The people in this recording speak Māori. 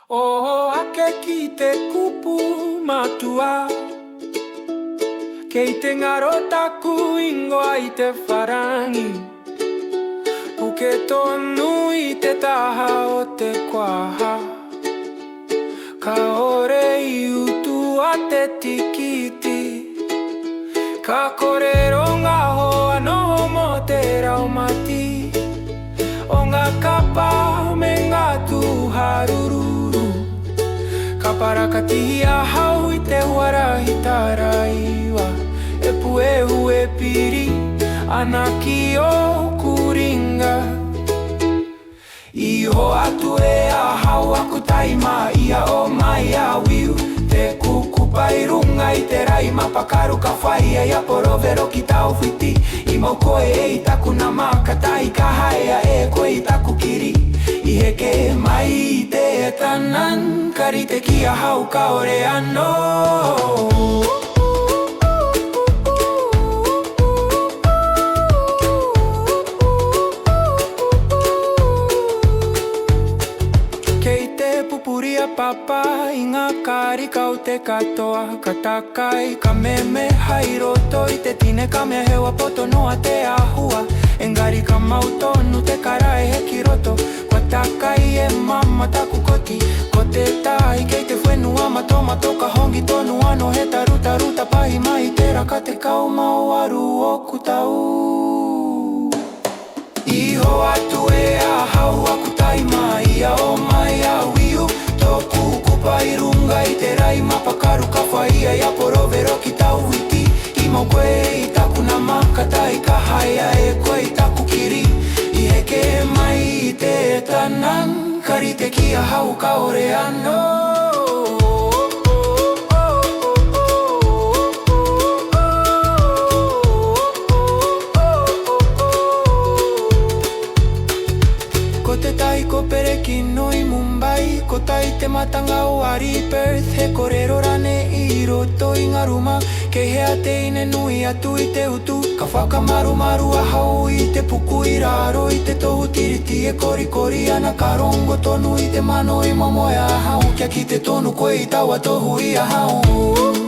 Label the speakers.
Speaker 1: O ake ki te kupu matua, kei te ngaro taku ingoa I te wharangi. Puke tonu I te taha o te kuaha, ka ore I utu a te tikiti. Ka korero ngā hoa noho mo te raumati, o ngā kapa me ngā tūharuru. Ka parakatihi a hau I te huarahi taraiwa, e puehu e piri ana ki o kuringa. Iho atu e a hau aku taima ia o mai a wiu, te kukupai runga I te rai mapakaru ka whai ai aporovero ki tau whiti. I mau koe e I taku na makatai ka haea e koe I taku kiri. I heke mai I te tanan, karite ki a hau ka ore anō. Pupuria papa I ngā kāri kau te katoa, ka takai, ka meme hai roto I te tine ka mea hewa poto noa te ahua. Engari ka mau tonu te karae he ki roto, kua takai e mama taku koti. Ko te tai kei te whenua mato ka hongi tonu ano he taruta pahi mai te raka te kau mau aru o kutau. Iho atu e a hau aku taima ia o mai a wiu, tōku kupai runga I te rai mapakaru ka whai ai aporovero ki tau iti. I mau koe I taku na makatai ka haea e koe I taku kiri. I heke mai I te tanan, karite ki a hau ka ore anō. Ko te tai ko pereki noi Mumbai, ko tai te matanga o Ari Perth. He korero rane I roto I ngā ruma, kei hea te ine nui atu I te utu. Ka whakamaru a hau I te puku I raro I te tohu tiriti e kori ana ka rongo tonu I te mano I momoe a hau. Kia ki te tonu koe I taua tohu I a hau.